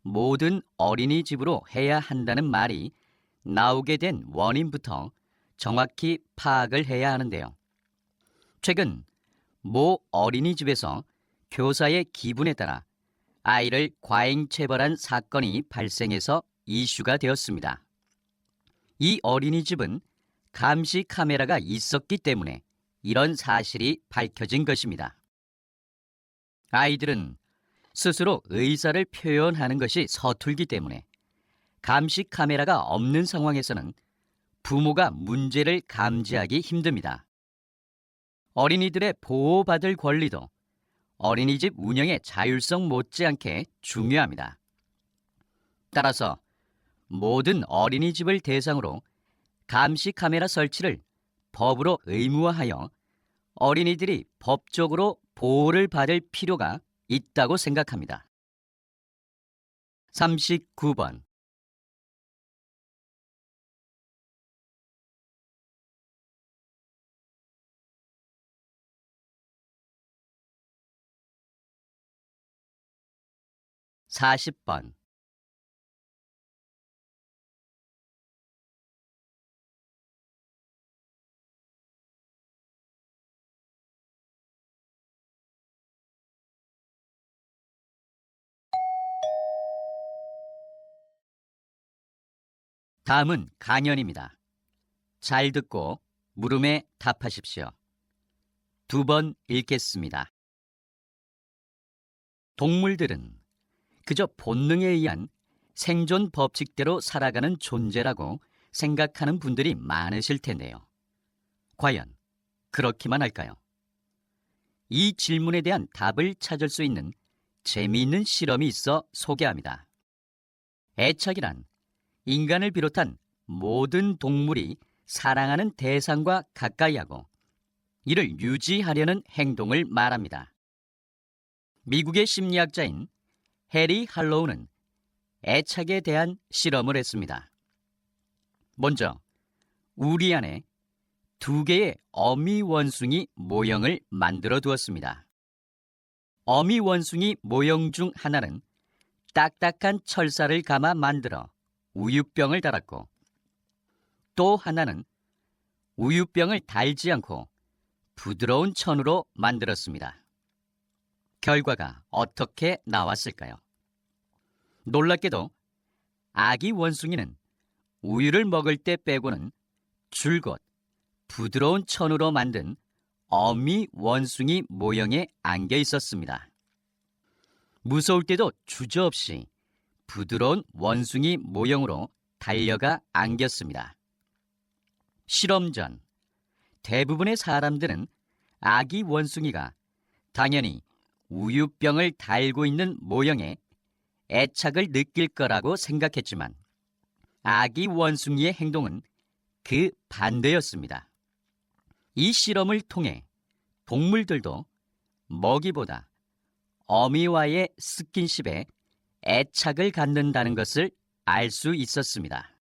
모든 어린이집으로 해야 한다는 말이 나오게 된 원인부터 정확히 파악을 해야 하는데요. 최근 모 어린이집에서 교사의 기분에 따라 아이를 과잉 체벌한 사건이 발생해서 이슈가 되었습니다. 이 어린이집은 감시 카메라가 있었기 때문에 이런 사실이 밝혀진 것입니다. 아이들은 스스로 의사를 표현하는 것이 서툴기 때문에 감시 카메라가 없는 상황에서는 부모가 문제를 감지하기 힘듭니다. 어린이들의 보호받을 권리도 어린이집 운영의 자율성 못지않게 중요합니다. 따라서 모든 어린이집을 대상으로 감시 카메라 설치를 법으로 의무화하여 어린이들이 법적으로 보호를 받을 필요가 있다고 생각합니다. 39번. 40번. 다음은 강연입니다. 잘 듣고 물음에 답하십시오. 2번 읽겠습니다. 동물들은 그저 본능에 의한 생존 법칙대로 살아가는 존재라고 생각하는 분들이 많으실 텐데요. 과연 그렇기만 할까요? 이 질문에 대한 답을 찾을 수 있는 재미있는 실험이 있어 소개합니다. 애착이란 인간을 비롯한 모든 동물이 사랑하는 대상과 가까이하고 이를 유지하려는 행동을 말합니다. 미국의 심리학자인 해리 할로우는 애착에 대한 실험을 했습니다. 먼저 우리 안에 2개의 어미 원숭이 모형을 만들어 두었습니다. 어미 원숭이 모형 중 하나는 딱딱한 철사를 감아 만들어 우유병을 달았고, 또 하나는 우유병을 달지 않고 부드러운 천으로 만들었습니다. 결과가 어떻게 나왔을까요? 놀랍게도 아기 원숭이는 우유를 먹을 때 빼고는 줄곧 부드러운 천으로 만든 어미 원숭이 모형에 안겨 있었습니다. 무서울 때도 주저없이 부드러운 원숭이 모형으로 달려가 안겼습니다. 실험 전 대부분의 사람들은 아기 원숭이가 당연히 우유병을 달고 있는 모형에 애착을 느낄 거라고 생각했지만 아기 원숭이의 행동은 그 반대였습니다. 이 실험을 통해 동물들도 먹이보다 어미와의 스킨십에 애착을 갖는다는 것을 알 수 있었습니다.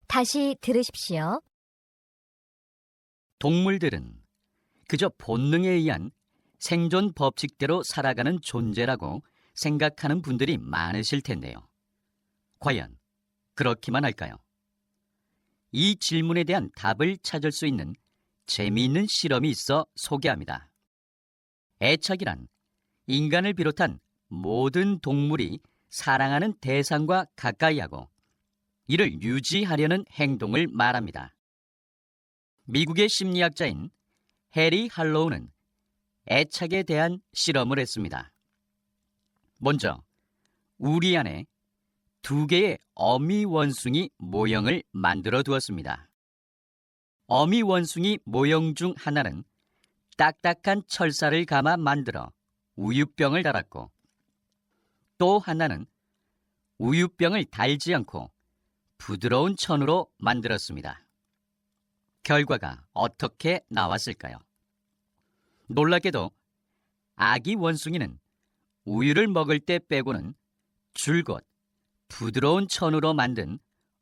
다시 들으십시오. 동물들은 그저 본능에 의한 생존 법칙대로 살아가는 존재라고 생각하는 분들이 많으실 텐데요. 과연 그렇기만 할까요? 이 질문에 대한 답을 찾을 수 있는 재미있는 실험이 있어 소개합니다. 애착이란 인간을 비롯한 모든 동물이 사랑하는 대상과 가까이하고 이를 유지하려는 행동을 말합니다. 미국의 심리학자인 해리 할로우는 애착에 대한 실험을 했습니다. 먼저 우리 안에 2개의 어미 원숭이 모형을 만들어 두었습니다. 어미 원숭이 모형 중 하나는 딱딱한 철사를 감아 만들어 우유병을 달았고, 또 하나는 우유병을 달지 않고 부드러운 천으로 만들었습니다. 결과가 어떻게 나왔을까요? 놀랍게도 아기 원숭이는 우유를 먹을 때 빼고는 줄곧 부드러운 천으로 만든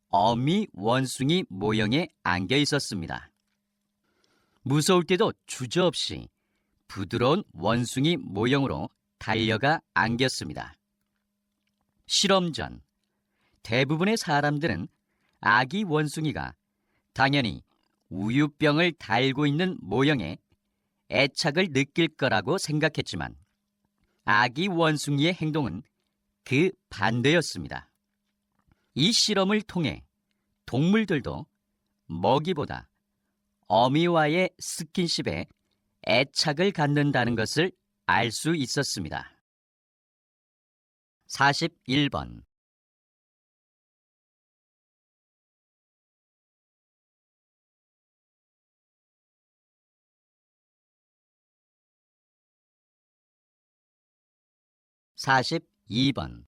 어미 원숭이 모형에 안겨 있었습니다. 무서울 때도 주저없이 부드러운 원숭이 모형으로 달려가 안겼습니다. 실험 전 대부분의 사람들은 아기 원숭이가 당연히 우유병을 달고 있는 모형에 애착을 느낄 거라고 생각했지만 아기 원숭이의 행동은 그 반대였습니다. 이 실험을 통해 동물들도 먹이보다 어미와의 스킨십에 애착을 갖는다는 것을 알 수 있었습니다. 41번 42번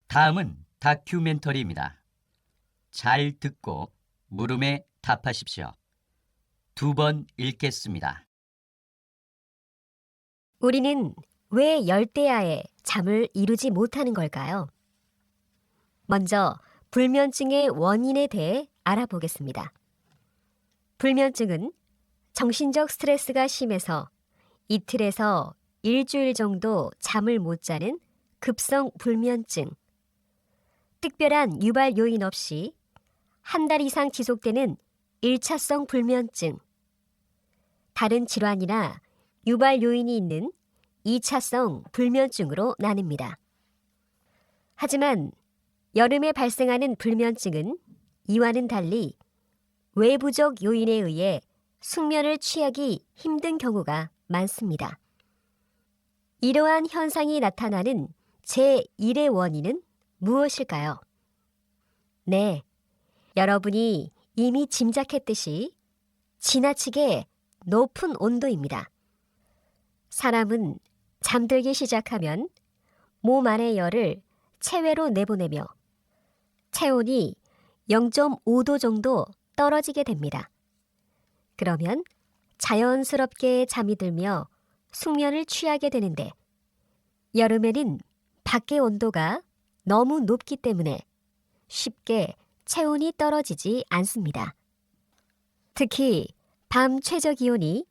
다음은 다큐멘터리입니다. 잘 듣고 물음에 답하십시오. 2번 읽겠습니다. 우리는 왜 열대야에 잠을 이루지 못하는 걸까요? 먼저 불면증의 원인에 대해 알아보겠습니다. 불면증은 정신적 스트레스가 심해서 이틀에서 일주일 정도 잠을 못 자는 급성 불면증, 특별한 유발 요인 없이 한 달 이상 지속되는 1차성 불면증, 다른 질환이나 유발 요인이 있는 2차성 불면증으로 나뉩니다. 하지만 여름에 발생하는 불면증은 이와는 달리 외부적 요인에 의해 숙면을 취하기 힘든 경우가 많습니다. 이러한 현상이 나타나는 제1의 원인은 무엇일까요? 네, 여러분이 이미 짐작했듯이 지나치게 높은 온도입니다. 사람은 잠들기 시작하면 몸 안의 열을 체외로 내보내며 체온이 0.5도 정도 떨어지게 됩니다. 그러면 자연스럽게 잠이 들며 숙면을 취하게 되는데 여름에는 밖의 온도가 너무 높기 때문에 쉽게 체온이 떨어지지 않습니다. 특히 밤 최저 기온이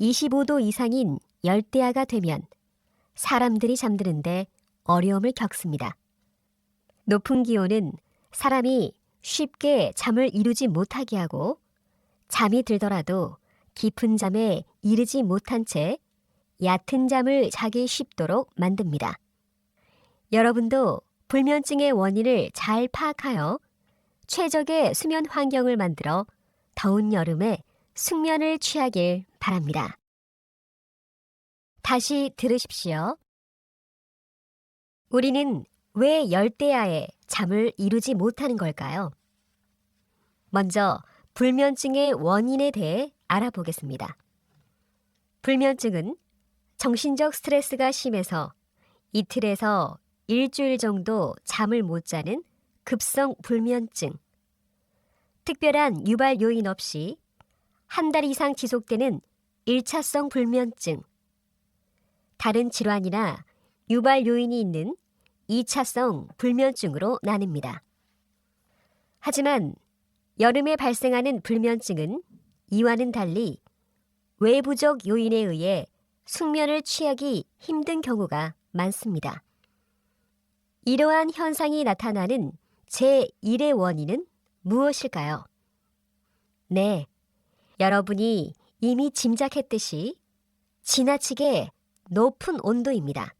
25도 이상인 열대야가 되면 사람들이 잠드는데 어려움을 겪습니다. 높은 기온은 사람이 쉽게 잠을 이루지 못하게 하고 잠이 들더라도 깊은 잠에 이르지 못한 채 얕은 잠을 자기 쉽도록 만듭니다. 여러분도 불면증의 원인을 잘 파악하여 최적의 수면 환경을 만들어 더운 여름에 숙면을 취하길 바랍니다. 다시 들으십시오. 우리는 왜 열대야에 잠을 이루지 못하는 걸까요? 먼저 불면증의 원인에 대해 알아보겠습니다. 불면증은 정신적 스트레스가 심해서 이틀에서 일주일 정도 잠을 못 자는 급성 불면증, 특별한 유발 요인 없이 한 달 이상 지속되는 1차성 불면증, 다른 질환이나 유발 요인이 있는 2차성 불면증으로 나뉩니다. 하지만 여름에 발생하는 불면증은 이와는 달리 외부적 요인에 의해 숙면을 취하기 힘든 경우가 많습니다. 이러한 현상이 나타나는 제1의 원인은 무엇일까요? 네, 여러분이 이미 짐작했듯이 지나치게 높은 온도입니다.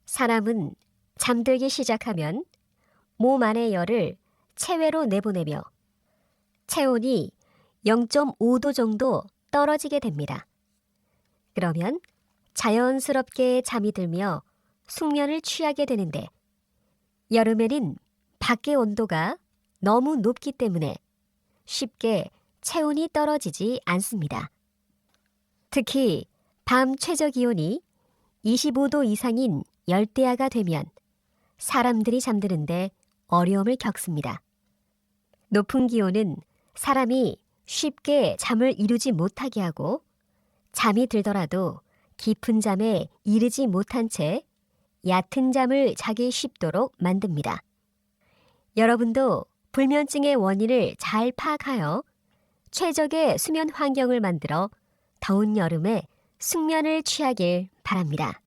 사람은 잠들기 시작하면 몸 안의 열을 체외로 내보내며 체온이 0.5도 정도 떨어지게 됩니다. 그러면 자연스럽게 잠이 들며 숙면을 취하게 되는데 여름에는 밖의 온도가 너무 높기 때문에 쉽게 체온이 떨어지지 않습니다. 특히 밤 최저 기온이 25도 이상인 열대야가 되면 사람들이 잠드는데 어려움을 겪습니다. 높은 기온은 사람이 쉽게 잠을 이루지 못하게 하고 잠이 들더라도 깊은 잠에 이르지 못한 채 얕은 잠을 자기 쉽도록 만듭니다. 여러분도 불면증의 원인을 잘 파악하여 최적의 수면 환경을 만들어 더운 여름에 숙면을 취하길 바랍니다.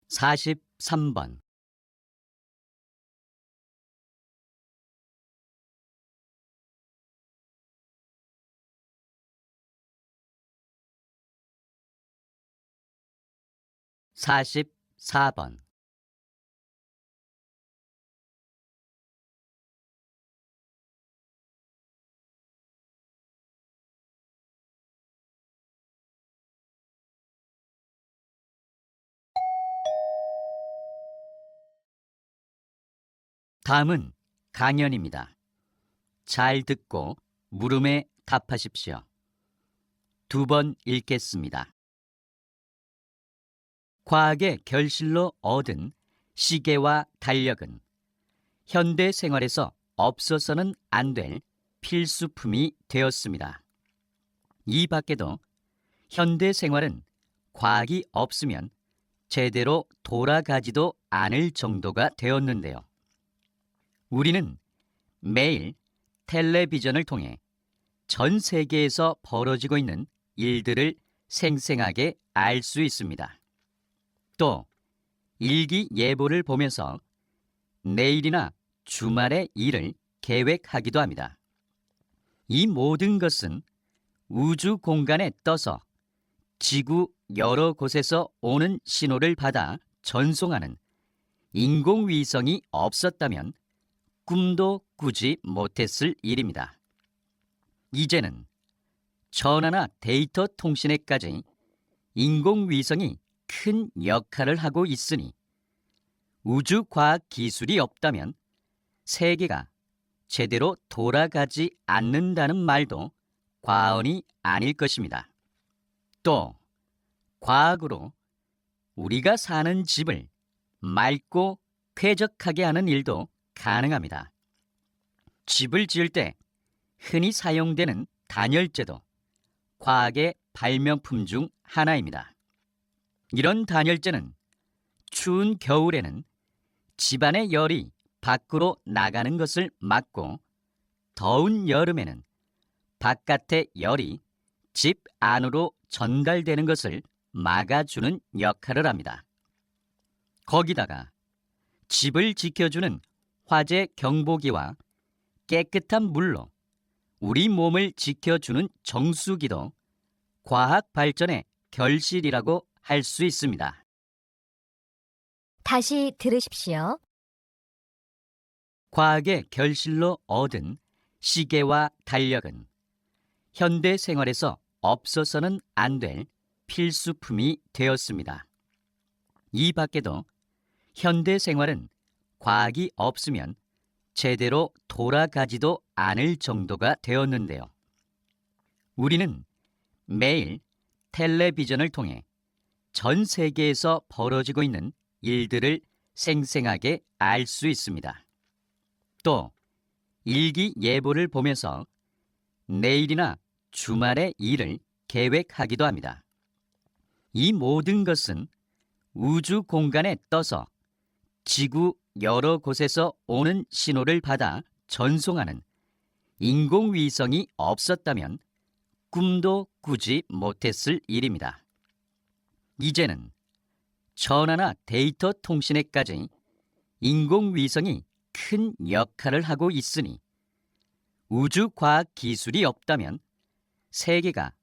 43번. 사십사 번. 다음은 강연입니다. 잘 듣고 물음에 답하십시오. 2번 읽겠습니다. 과학의 결실로 얻은 시계와 달력은 현대 생활에서 없어서는 안 될 필수품이 되었습니다. 이 밖에도 현대 생활은 과학이 없으면 제대로 돌아가지도 않을 정도가 되었는데요. 우리는 매일 텔레비전을 통해 전 세계에서 벌어지고 있는 일들을 생생하게 알 수 있습니다. 또 일기예보를 보면서 내일이나 주말의 일을 계획하기도 합니다. 이 모든 것은 우주 공간에 떠서 지구 여러 곳에서 오는 신호를 받아 전송하는 인공위성이 없었다면 꿈도 꾸지 못했을 일입니다. 이제는 전화나 데이터 통신에까지 인공위성이 큰 역할을 하고 있으니 우주과학 기술이 없다면 세계가 제대로 돌아가지 않는다는 말도 과언이 아닐 것입니다. 또 과학으로 우리가 사는 집을 맑고 쾌적하게 하는 일도 가능합니다. 집을 지을 때 흔히 사용되는 단열재도 과학의 발명품 중 하나입니다. 이런 단열재는 추운 겨울에는 집안의 열이 밖으로 나가는 것을 막고 더운 여름에는 바깥의 열이 집 안으로 전달되는 것을 막아주는 역할을 합니다. 거기다가 집을 지켜주는 화재 경보기와 깨끗한 물로 우리 몸을 지켜주는 정수기도 과학 발전의 결실이라고 할 수 있습니다. 다시 들으십시오. 과학의 결실로 얻은 시계와 달력은 현대 생활에서 없어서는 안 될 필수품이 되었습니다. 이 밖에도 현대 생활은 과학이 없으면 제대로 돌아가지도 않을 정도가 되었는데요. 우리는 매일 텔레비전을 통해 전 세계에서 벌어지고 있는 일들을 생생하게 알 수 있습니다. 또 일기예보를 보면서 내일이나 주말의 일을 계획하기도 합니다. 이 모든 것은 우주 공간에 떠서 지구 여러 곳에서 오는 신호를 받아 전송하는 인공위성이 없었다면 꿈도 꾸지 못했을 일입니다. 이제는 전화나 데이터 통신에까지 인공위성이 큰 역할을 하고 있으니 우주과학 기술이 없다면 세계가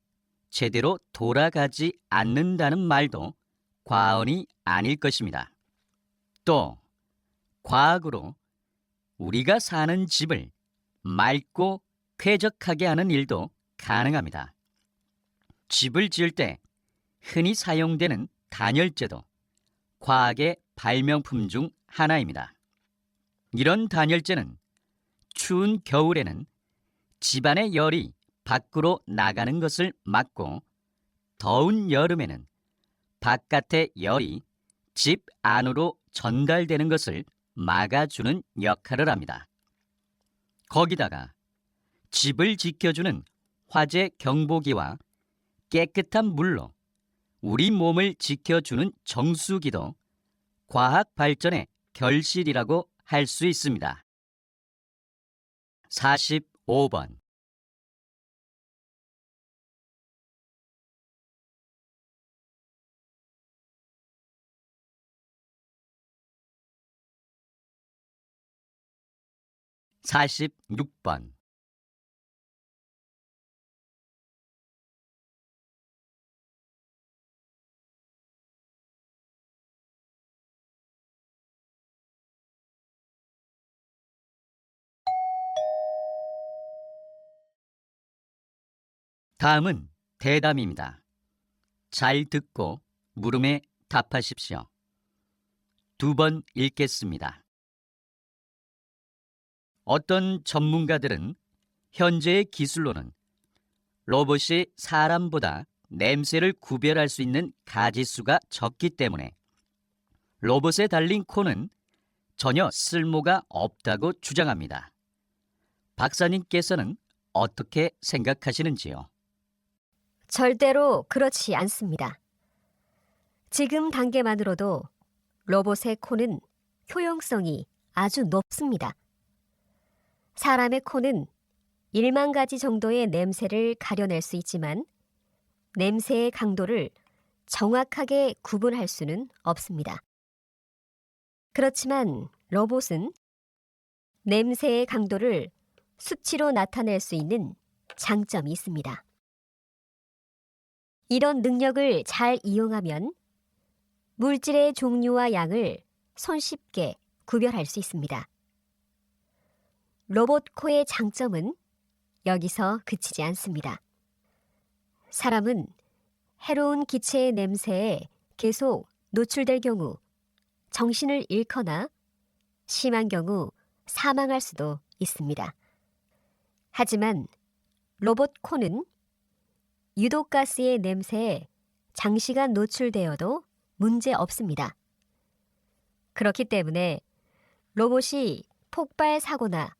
제대로 돌아가지 않는다는 말도 과언이 아닐 것입니다. 또 과학으로 우리가 사는 집을 맑고 쾌적하게 하는 일도 가능합니다. 집을 지을 때 흔히 사용되는 단열재도 과학의 발명품 중 하나입니다. 이런 단열재는 추운 겨울에는 집안의 열이 밖으로 나가는 것을 막고 더운 여름에는 바깥의 열이 집 안으로 전달되는 것을 막아주는 역할을 합니다. 거기다가 집을 지켜주는 화재 경보기와 깨끗한 물로 우리 몸을 지켜주는 정수기도 과학 발전의 결실이라고 할 수 있습니다. 45번. (46번) 다음은 대담입니다. 잘 듣고 물음에 답하십시오. 2번 읽겠습니다. 어떤 전문가들은 현재의 기술로는 로봇이 사람보다 냄새를 구별할 수 있는 가지수가 적기 때문에 로봇에 달린 코는 전혀 쓸모가 없다고 주장합니다. 박사님께서는 어떻게 생각하시는지요? 절대로 그렇지 않습니다. 지금 단계만으로도 로봇의 코는 효용성이 아주 높습니다. 사람의 코는 1만 가지 정도의 냄새를 가려낼 수 있지만 냄새의 강도를 정확하게 구분할 수는 없습니다. 그렇지만 로봇은 냄새의 강도를 수치로 나타낼 수 있는 장점이 있습니다. 이런 능력을 잘 이용하면 물질의 종류와 양을 손쉽게 구별할 수 있습니다. 로봇 코의 장점은 여기서 그치지 않습니다. 사람은 해로운 기체의 냄새에 계속 노출될 경우 정신을 잃거나 심한 경우 사망할 수도 있습니다. 하지만 로봇 코는 유독가스의 냄새에 장시간 노출되어도 문제 없습니다. 그렇기 때문에 로봇이 폭발 사고나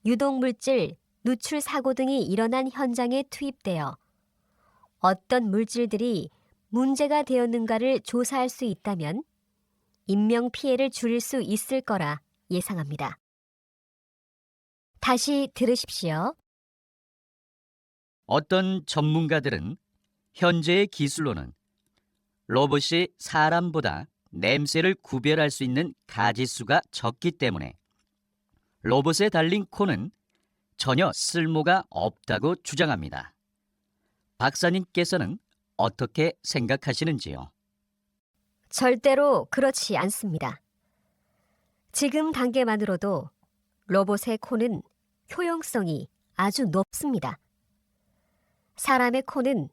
유독물질 누출 사고 등이 일어난 현장에 투입되어 어떤 물질들이 문제가 되었는가를 조사할 수 있다면 인명 피해를 줄일 수 있을 거라 예상합니다. 다시 들으십시오. 어떤 전문가들은 현재의 기술로는 로봇이 사람보다 냄새를 구별할 수 있는 가지수가 적기 때문에 로봇에 달린 코는 전혀 쓸모가 없다고 주장합니다. 박사님께서는 어떻게 생각하시는지요? 절대로 그렇지 않습니다. 지금 단계만으로도 로봇의 코는 효용성이 아주 높습니다. 사람의 코는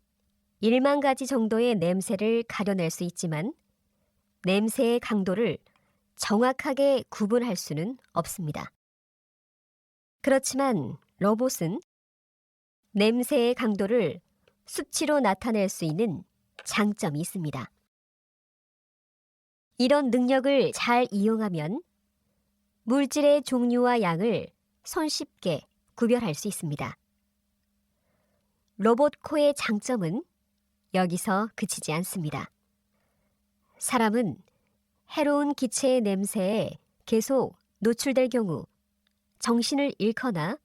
1만 가지 정도의 냄새를 가려낼 수 있지만 냄새의 강도를 정확하게 구분할 수는 없습니다. 그렇지만 로봇은 냄새의 강도를 수치로 나타낼 수 있는 장점이 있습니다. 이런 능력을 잘 이용하면 물질의 종류와 양을 손쉽게 구별할 수 있습니다. 로봇 코의 장점은 여기서 그치지 않습니다. 사람은 해로운 기체의 냄새에 계속 노출될 경우 정신을 잃거나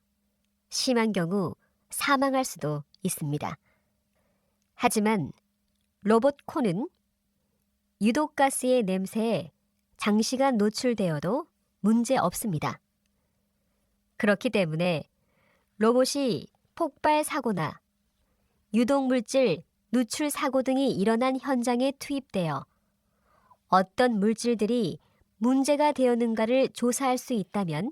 심한 경우 사망할 수도 있습니다. 하지만 로봇 코는 유독가스의 냄새에 장시간 노출되어도 문제 없습니다. 그렇기 때문에 로봇이 폭발 사고나 유독물질 누출 사고 등이 일어난 현장에 투입되어 어떤 물질들이 문제가 되었는가를 조사할 수 있다면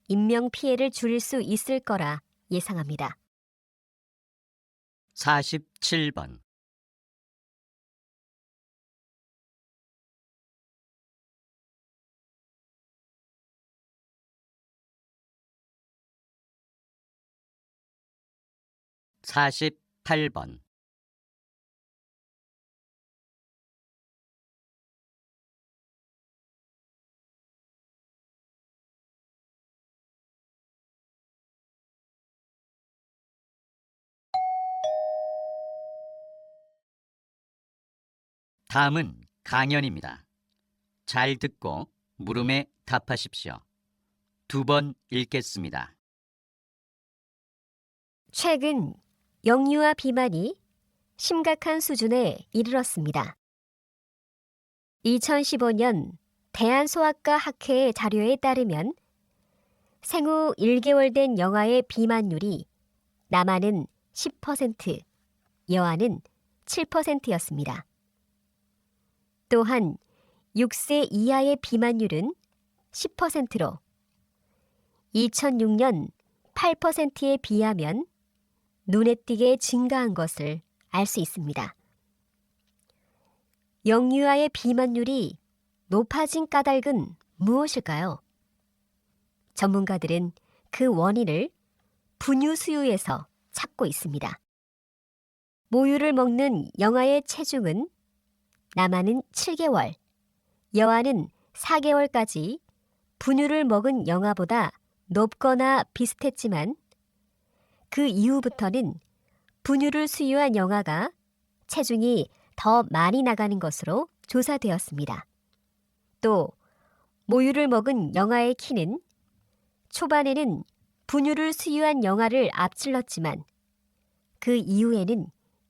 인명 피해를 줄일 수 있을 거라 예상합니다. 47번. (48번) 다음은 강연입니다. 잘 듣고 물음에 답하십시오. 2번 읽겠습니다. 최근 영유아 비만이 심각한 수준에 이르렀습니다. 2015년 대한소아과 학회의 자료에 따르면 생후 1개월 된 영아의 비만율이 남아는 10%, 여아는 7%였습니다. 또한 6세 이하의 비만율은 10%로 2006년 8%에 비하면 눈에 띄게 증가한 것을 알 수 있습니다. 영유아의 비만율이 높아진 까닭은 무엇일까요? 전문가들은 그 원인을 분유 수유에서 찾고 있습니다. 모유를 먹는 영아의 체중은 남아는 7개월, 여아는 4개월까지 분유를 먹은 영아보다 높거나 비슷했지만 그 이후부터는 분유를 수유한 영아가 체중이 더 많이 나가는 것으로 조사되었습니다. 또 모유를 먹은 영아의 키는 초반에는 분유를 수유한 영아를 앞질렀지만 그 이후에는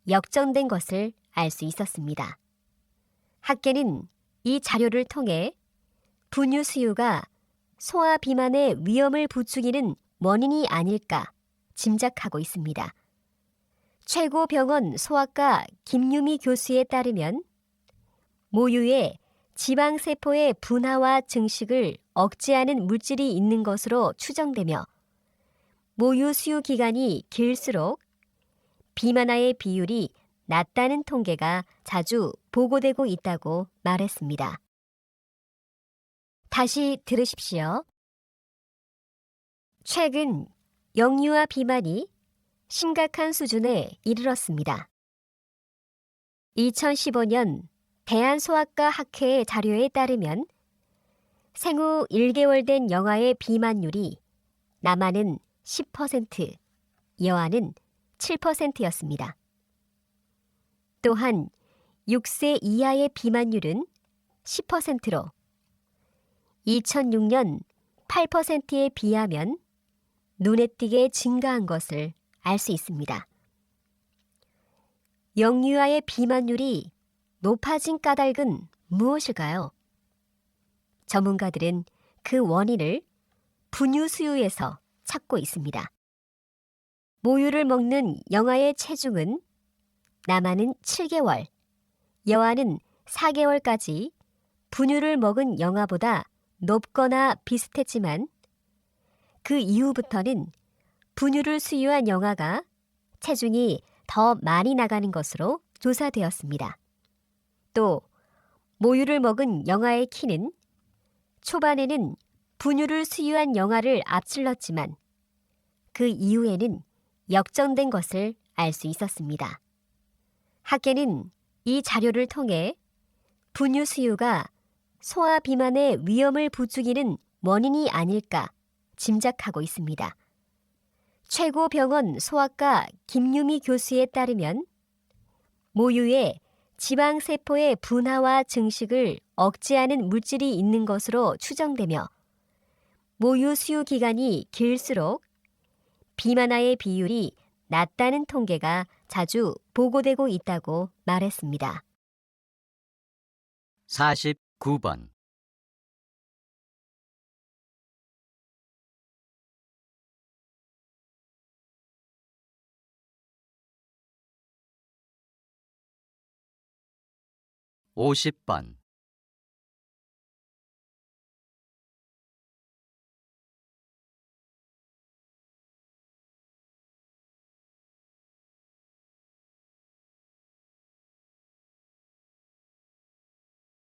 역전된 것을 알 수 있었습니다. 학계는 이 자료를 통해 분유 수유가 소아 비만의 위험을 부추기는 원인이 아닐까 짐작하고 있습니다. 최고병원 소아과 김유미 교수에 따르면 모유에 지방세포의 분화와 증식을 억제하는 물질이 있는 것으로 추정되며 모유 수유 기간이 길수록 비만아의 비율이 낮다는 통계가 자주 보고되고 있다고 말했습니다. 다시 들으십시오. 최근 영유아 비만이 심각한 수준에 이르렀습니다. 2015년 대한소아과 학회의 자료에 따르면 생후 1개월 된 영아의 비만율이 남아는 10%, 여아는 7%였습니다. 또한 6세 이하의 비만율은 10%로 2006년 8%에 비하면 눈에 띄게 증가한 것을 알 수 있습니다. 영유아의 비만율이 높아진 까닭은 무엇일까요? 전문가들은 그 원인을 분유 수유에서 찾고 있습니다. 모유를 먹는 영아의 체중은 남아는 7개월, 여아는 4개월까지 분유를 먹은 영아보다 높거나 비슷했지만 그 이후부터는 분유를 수유한 영아가 체중이 더 많이 나가는 것으로 조사되었습니다. 또 모유를 먹은 영아의 키는 초반에는 분유를 수유한 영아를 앞질렀지만 그 이후에는 역전된 것을 알 수 있었습니다. 학계는 이 자료를 통해 분유 수유가 소아 비만의 위험을 부추기는 원인이 아닐까 짐작하고 있습니다. 최고병원 소아과 김유미 교수에 따르면 모유에 지방세포의 분화와 증식을 억제하는 물질이 있는 것으로 추정되며 모유 수유 기간이 길수록 비만아의 비율이 낮다는 통계가 자주 보고되고 있다고 말했습니다. 49번. (50번)